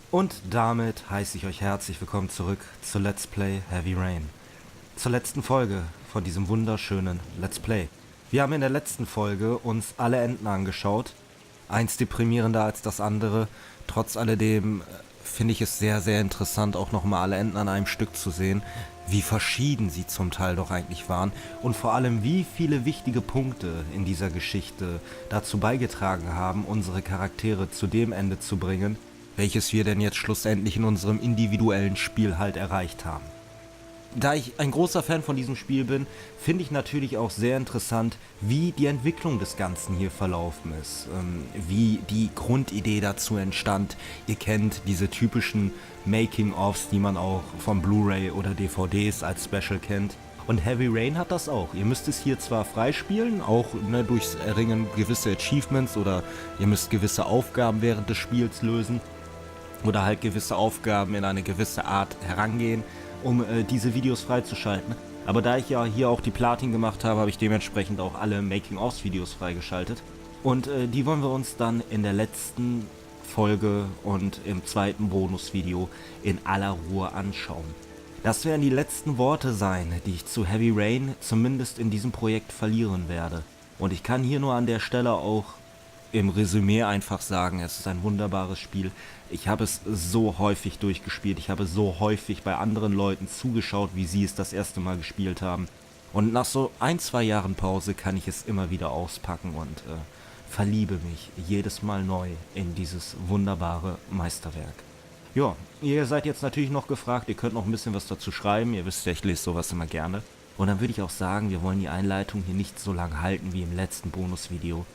Und damit heiße ich euch herzlich willkommen zurück zu Let's Play Heavy Rain. Zur letzten Folge von diesem wunderschönen Let's Play. Wir haben in der letzten Folge uns alle Enden angeschaut. Eins deprimierender als das andere. Trotz alledem finde ich es sehr, sehr interessant, auch nochmal alle Enden an einem Stück zu sehen. Wie verschieden sie zum Teil doch eigentlich waren. Und vor allem, wie viele wichtige Punkte in dieser Geschichte dazu beigetragen haben, unsere Charaktere zu dem Ende zu bringen, welches wir denn jetzt schlussendlich in unserem individuellen Spiel halt erreicht haben. Da ich ein großer Fan von diesem Spiel bin, finde ich natürlich auch sehr interessant, wie die Entwicklung des Ganzen hier verlaufen ist, wie die Grundidee dazu entstand. Ihr kennt diese typischen Making-ofs, die man auch von Blu-ray oder DVDs als Special kennt. Und Heavy Rain hat das auch. Ihr müsst es hier zwar freispielen, auch durchs Erringen gewisse Achievements oder ihr müsst gewisse Aufgaben während des Spiels lösen oder halt gewisse Aufgaben in eine gewisse Art herangehen, um diese Videos freizuschalten. Aber da ich ja hier auch die Platin gemacht habe, habe ich dementsprechend auch alle Making-ofs-Videos freigeschaltet. Und die wollen wir uns dann in der letzten Folge und im zweiten Bonusvideo in aller Ruhe anschauen. Das werden die letzten Worte sein, die ich zu Heavy Rain zumindest in diesem Projekt verlieren werde. Und ich kann hier nur an der Stelle auch im Resümee einfach sagen, es ist ein wunderbares Spiel. Ich habe es so häufig durchgespielt, ich habe so häufig bei anderen Leuten zugeschaut, wie sie es das erste Mal gespielt haben. Und nach so 1-2 Jahren Pause kann ich es immer wieder auspacken und verliebe mich jedes Mal neu in dieses wunderbare Meisterwerk. Ja, ihr seid jetzt natürlich noch gefragt, ihr könnt noch ein bisschen was dazu schreiben, ihr wisst ja, ich lese sowas immer gerne. Und dann würde ich auch sagen, wir wollen die Einleitung hier nicht so lang halten wie im letzten Bonusvideo.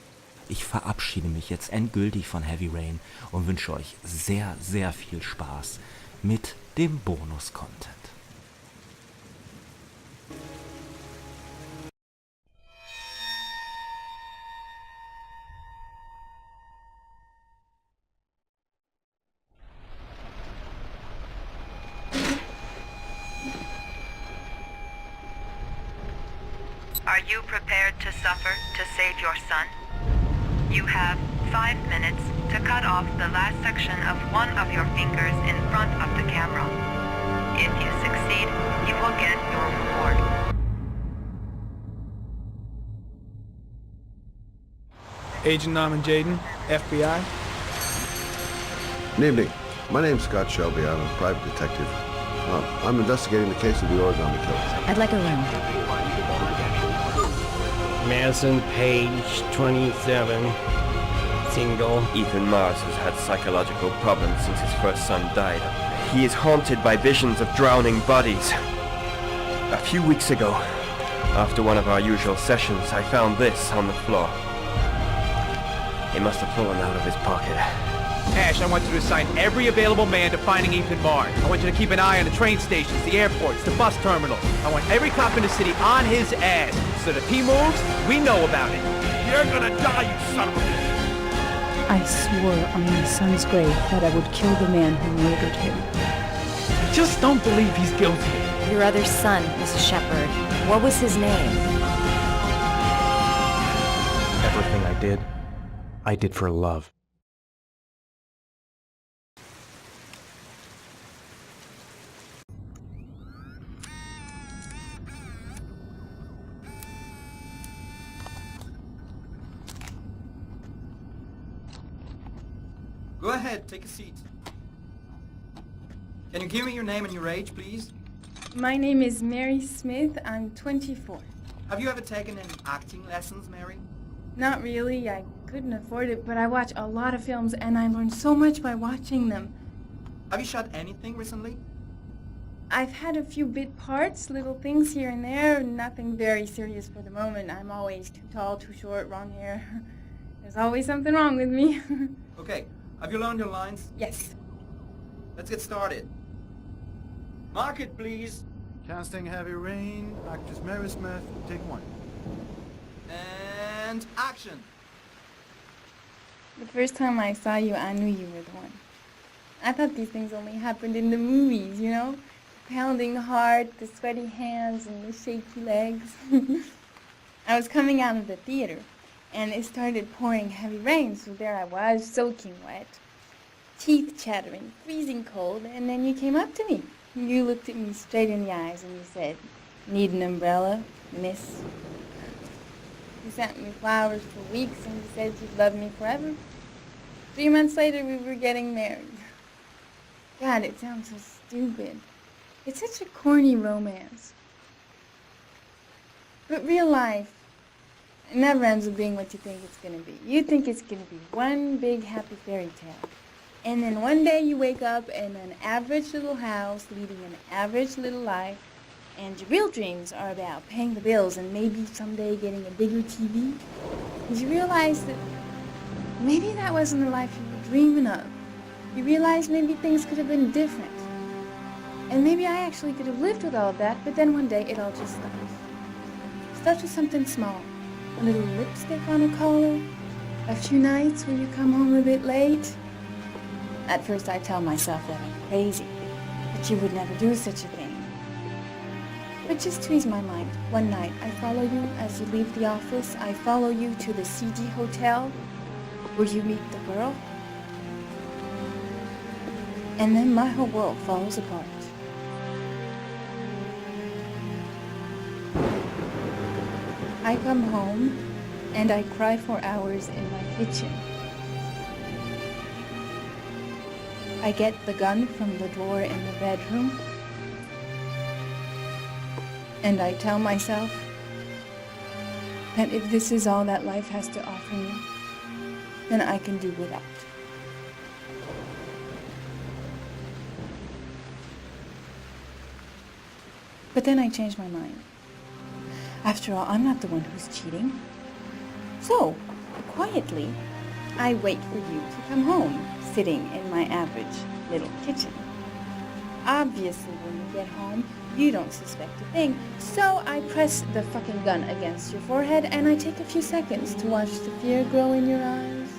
Ich verabschiede mich jetzt endgültig von Heavy Rain und wünsche euch sehr, sehr viel Spaß mit dem Bonus-Content. Are you prepared to suffer to save your son? You have 5 minutes to cut off the last section of one of your fingers in front of the camera. If you succeed, you will get your reward. Agent Norman Jaden, FBI. Good evening. My name's Scott Shelby. I'm a private detective. I'm investigating the case of the origami killer. I'd like a room. Madison Page, 27, single. Ethan Mars has had psychological problems since his first son died. He is haunted by visions of drowning bodies. A few weeks ago, after one of our usual sessions, I found this on the floor. It must have fallen out of his pocket. Ash, I want you to assign every available man to finding Ethan Mars. I want you to keep an eye on the train stations, the airports, the bus terminals. I want every cop in the city on his ass, so that if he moves, we know about it. You're gonna die, you son of a bitch! I swore on my son's grave that I would kill the man who murdered him. I just don't believe he's guilty. Your other son, Mrs. Shepard. What was his name? Everything I did for love. Go ahead, take a seat. Can you give me your name and your age, please? My name is Mary Smith. I'm 24. Have you ever taken any acting lessons, Mary? Not really. I couldn't afford it, but I watch a lot of films and I learn so much by watching them. Have you shot anything recently? I've had a few bit parts, little things here and there, nothing very serious for the moment. I'm always too tall, too short, wrong hair. There's always something wrong with me. Okay, have you learned your lines? Yes. Let's get started. Mark it, please. Casting Heavy Rain, actress Mary Smith, take 1. And action. The first time I saw you, I knew you were the one. I thought these things only happened in the movies, you know? The pounding heart, the sweaty hands, and the shaky legs. I was coming out of the theater, and it started pouring heavy rain, so there I was, soaking wet. teeth chattering, freezing cold, and then you came up to me. You looked at me straight in the eyes and you said, "Need an umbrella, miss?" You sent me flowers for weeks and you said you'd love me forever. 3 months later, we were getting married. God, it sounds so stupid. It's such a corny romance. But real life, it never ends up being what you think it's going to be. You think it's going to be one big happy fairy tale. And then one day you wake up in an average little house, leading an average little life, and your real dreams are about paying the bills and maybe someday getting a bigger TV. And you realize that maybe that wasn't the life you were dreaming of. You realize maybe things could have been different. And maybe I actually could have lived with all of that, but then one day it all just stops. Starts with something small. A little lipstick on a collar. A few nights where you come home a bit late. At first I tell myself that I'm crazy, that you would never do such a thing. But just to ease my mind, one night I follow you as you leave the office. I follow you to the CD hotel where you meet the girl. And then my whole world falls apart. I come home and I cry for hours in my kitchen. I get the gun from the drawer in the bedroom. And I tell myself that if this is all that life has to offer me, then I can do without. But then I change my mind. After all, I'm not the one who's cheating. So, quietly, I wait for you to come home, sitting in my average little kitchen. Obviously, when you get home, you don't suspect a thing. So I press the fucking gun against your forehead and I take a few seconds to watch the fear grow in your eyes.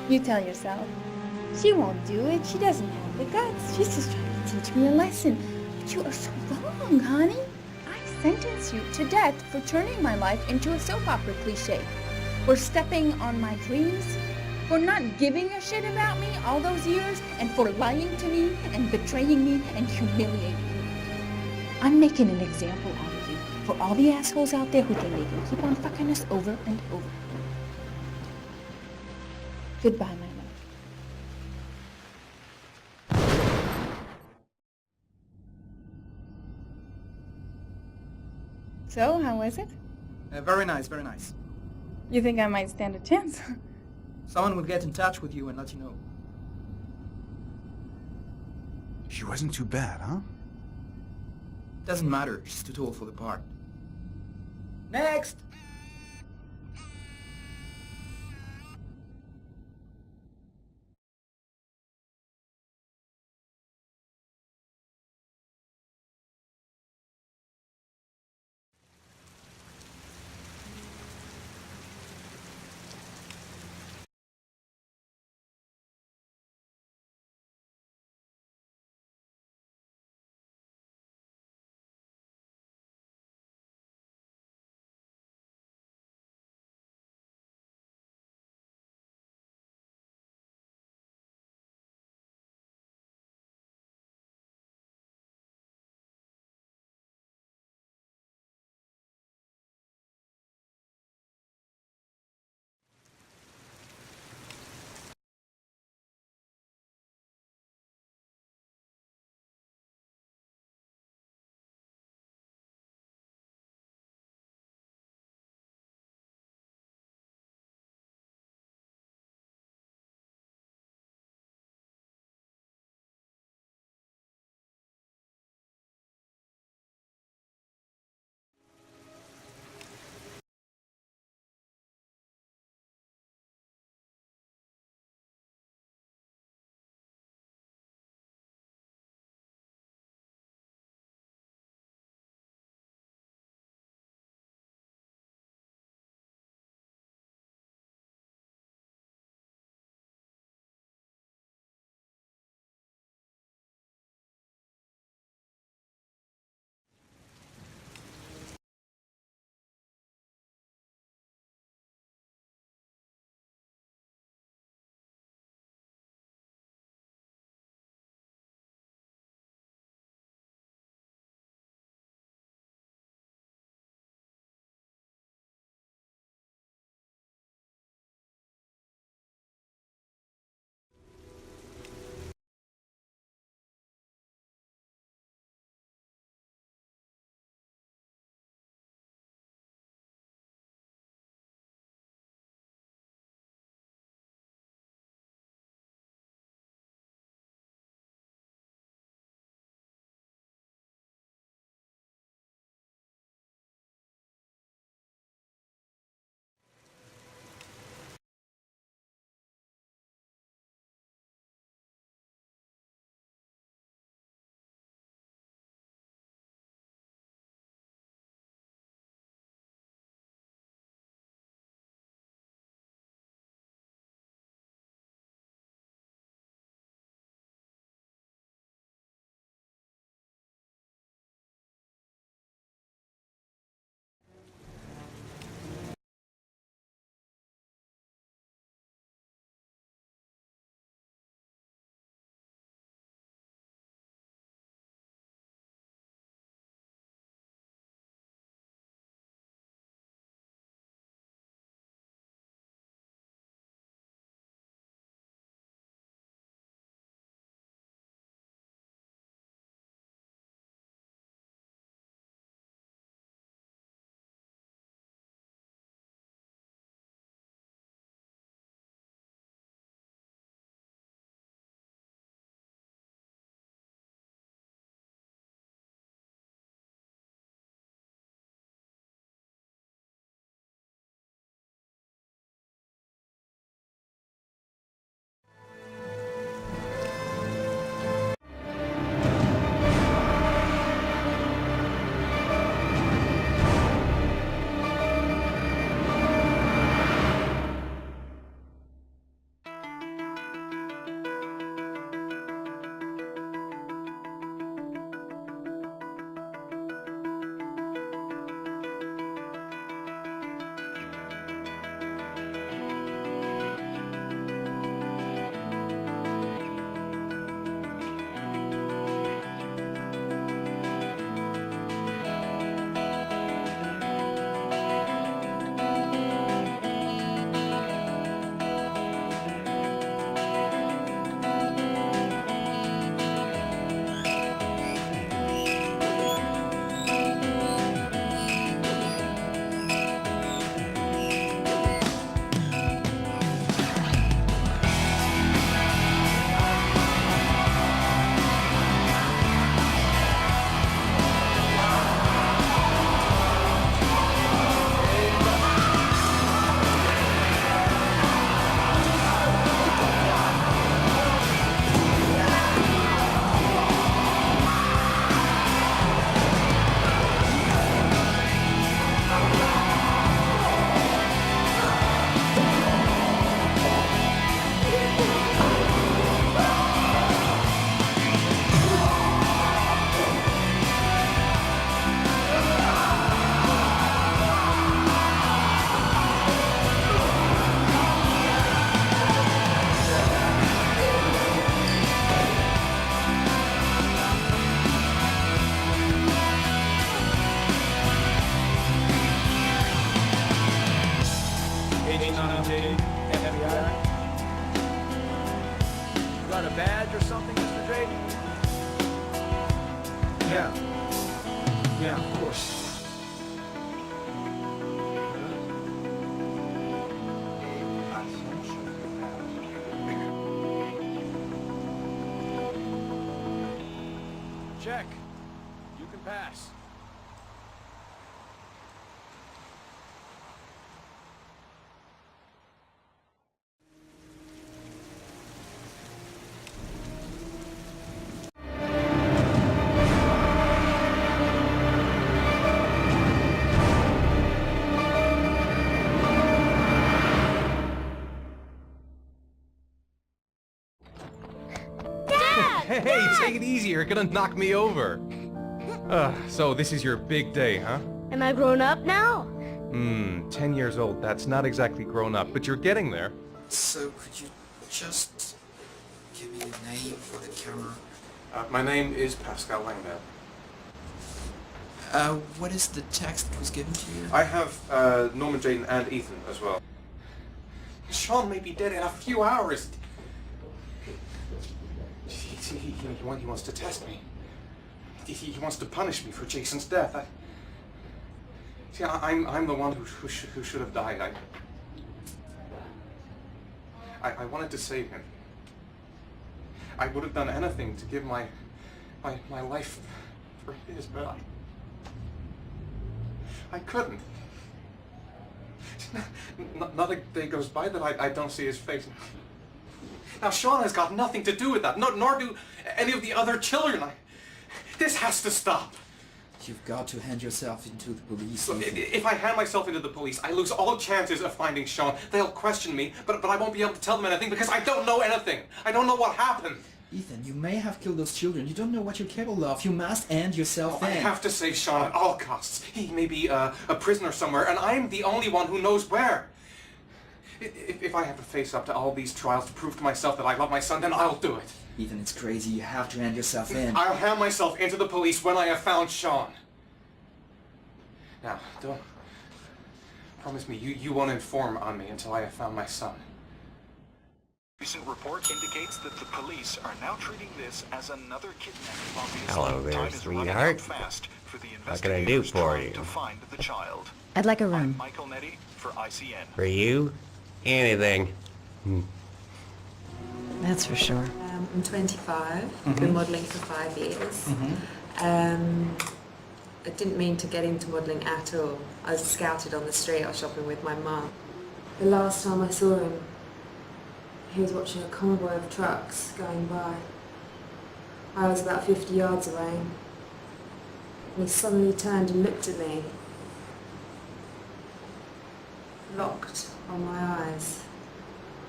You tell yourself, she won't do it. She doesn't have the guts. She's just trying to teach me a lesson. But you are so wrong, honey. I sentence you to death for turning my life into a soap opera cliche, for stepping on my dreams, for not giving a shit about me all those years, and for lying to me and betraying me and humiliating me. I'm making an example out of you for all the assholes out there who think they can keep on fucking us over and over. Goodbye, my love. So, how was it? Very nice, very nice. You think I might stand a chance? Someone will get in touch with you and let you know. She wasn't too bad, huh? Doesn't matter, she's too tall for the part. Next! something, Mr. Drayton? Yeah, of course. Check. You can pass. Hey, take it easy, you're gonna knock me over. So this is your big day, huh? Am I grown up now? 10 years old, that's not exactly grown up, but you're getting there. So, could you just give me a name for the camera? My name is Pascal Langdale. What is the text that was given to you? I have Norman, Jaden, and Ethan as well. Sean may be dead in a few hours. He wants to test me. He wants to punish me for Jason's death. I'm the one who should have died. I wanted to save him. I would have done anything to give my life for his, but I couldn't. Not a day goes by that I don't see his face. Now Sean has got nothing to do with that, nor do any of the other children. This has to stop. You've got to hand yourself into the police. Look, if I hand myself into the police, I lose all chances of finding Sean. They'll question me, but I won't be able to tell them anything because I don't know anything. I don't know what happened. Ethan, you may have killed those children. You don't know what you're capable of. You must hand yourself in. I have to save Sean at all costs. He may be a prisoner somewhere, and I'm the only one who knows where. If I have to face up to all these trials to prove to myself that I love my son, then I'll do it. Ethan, it's crazy. You have to hand yourself in. I'll hand myself into the police when I have found Sean. Now, don't... Promise me you won't inform on me until I have found my son. Recent report indicates that the police are now treating this as another kidnapping. Obviously, Hello there, time is running out sweetheart. fast for the What can I do investigators for trying you? to find the child. I'd like a I'm room. Michael Nettie for ICN. For you? Anything. That's for sure. I'm 25, been modelling for 5 years. I didn't mean to get into modelling at all. I was scouted on the street, I was shopping with my mum. The last time I saw him, he was watching a convoy of trucks going by. I was about 50 yards away. And he suddenly turned and looked at me. Locked on my eyes.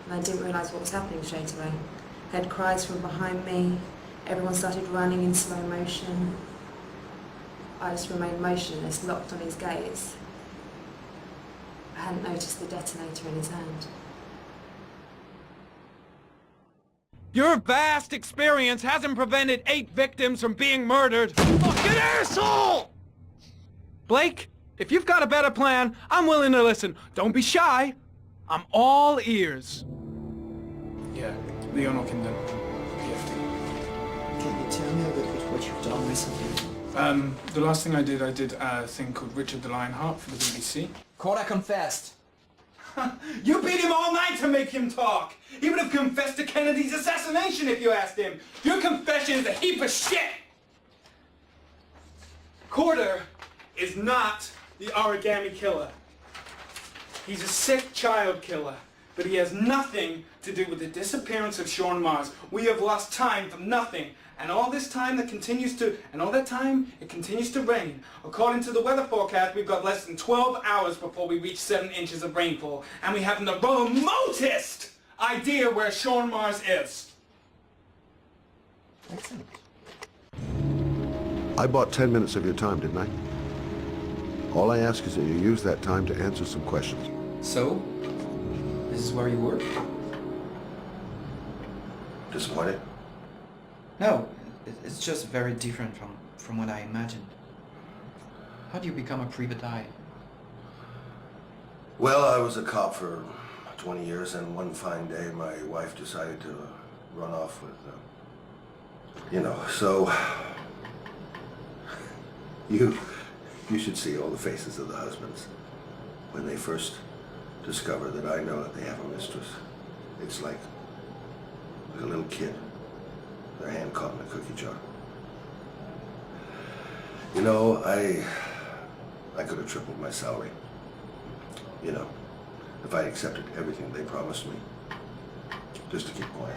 And I didn't realise what was happening straight away. I heard cries from behind me. Everyone started running in slow motion. I just remained motionless, locked on his gaze. I hadn't noticed the detonator in his hand. Your vast experience hasn't prevented 8 victims from being murdered. Fucking asshole! Blake, if you've got a better plan, I'm willing to listen. Don't be shy. I'm all ears. Yeah, Leon Ockenden. Can you tell me a bit about what you've done recently? The last thing I did a thing called Richard the Lionheart for the BBC. Corda confessed. You beat him all night to make him talk. He would have confessed to Kennedy's assassination if you asked him. Your confession is a heap of shit. Corder is not the origami killer. He's a sick child killer, but he has nothing to do with the disappearance of Sean Mars. We have lost time for nothing. And all this time it continues to rain. According to the weather forecast, we've got less than 12 hours before we reach 7 inches of rainfall. And we haven't the remotest idea where Sean Mars is. Excellent. I bought 10 minutes of your time, didn't I? All I ask is that you use that time to answer some questions. So, this is where you work? Disappointed? No, it's just very different from what I imagined. How do you become a private eye? Well, I was a cop for 20 years, and one fine day my wife decided to run off with You know, so you should see all the faces of the husbands when they first discover that I know that they have a mistress. It's like a little kid, their hand caught in a cookie jar. You know, I could have tripled my salary. You know, if I accepted everything they promised me, just to keep quiet.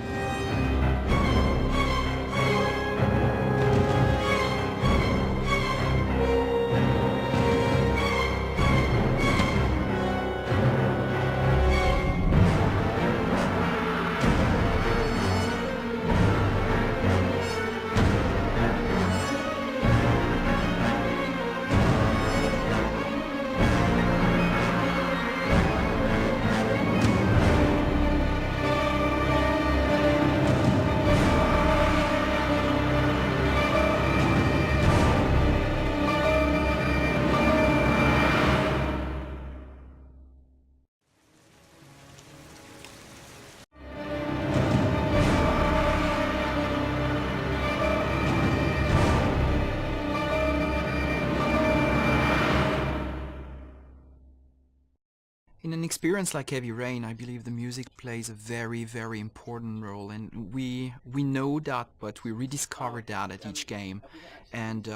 In an experience like Heavy Rain, I believe the music plays a very, very important role, and we know that, but we rediscover that at each game. And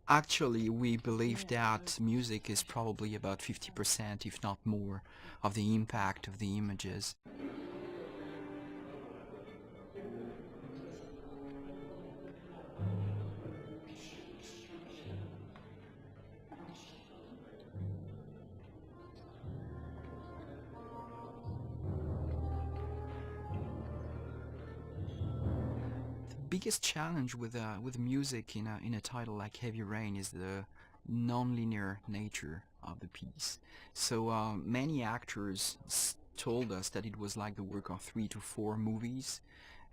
actually, we believe that music is probably about 50%, if not more, of the impact of the images. Biggest challenge with music in a title like Heavy Rain is the non-linear nature of the piece. So many actors told us that it was like the work of 3 to 4 movies,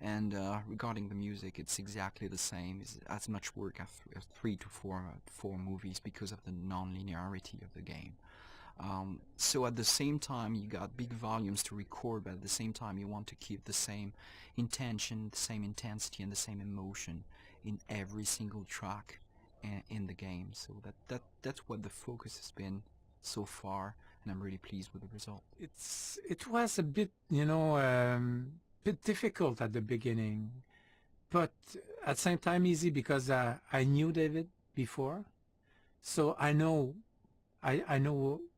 and regarding the music, it's exactly the same. It's as much work as 3 to 4 movies because of the non-linearity of the game. So at the same time you got big volumes to record, but at the same time you want to keep the same intention, the same intensity and the same emotion in every single track in the game. So that's what the focus has been so far, and I'm really pleased with the result. It was a bit, you know, bit difficult at the beginning, but at the same time easy because I knew David before, so I know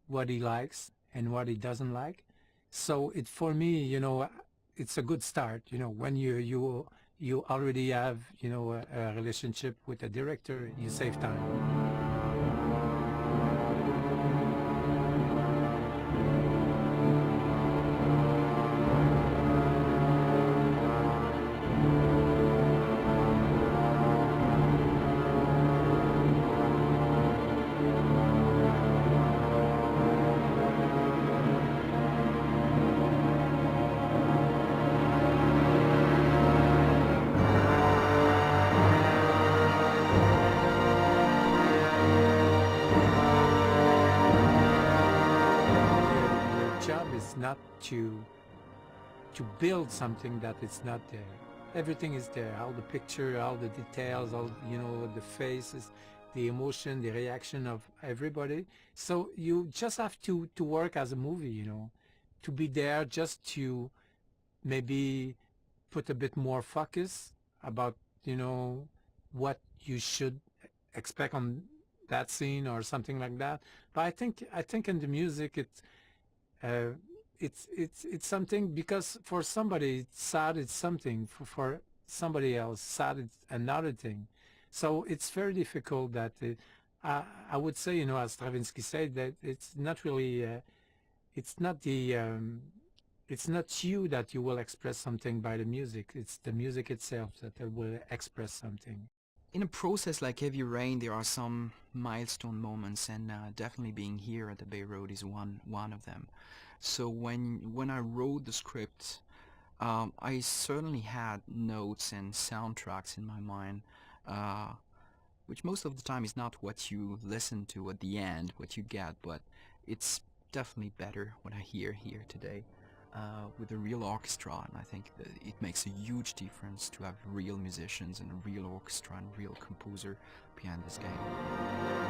what he likes and what he doesn't like. So it, for me, you know, it's a good start. You know, when you already have, you know, a relationship with a director, you save time. Not to build something that is not there. Everything is there, all the picture, all the details, all, you know, the faces, the emotion, the reaction of everybody. So you just have to work as a movie, you know, to be there, just to maybe put a bit more focus about, you know, what you should expect on that scene or something like that. But I think in the music it's something, because for somebody sad it's something, for somebody else sad it's another thing. So it's very difficult that I would say, you know, as Stravinsky said, that it's not really it's not you that you will express something by the music. It's the music itself that will express something. In a process like Heavy Rain, there are some milestone moments, and definitely being here at the Bay Road is one of them. So when I wrote the script, I certainly had notes and soundtracks in my mind, which most of the time is not what you listen to at the end, what you get, but it's definitely better what I hear here today. with a real orchestra, and I think that it makes a huge difference to have real musicians and a real orchestra and real composer behind this game.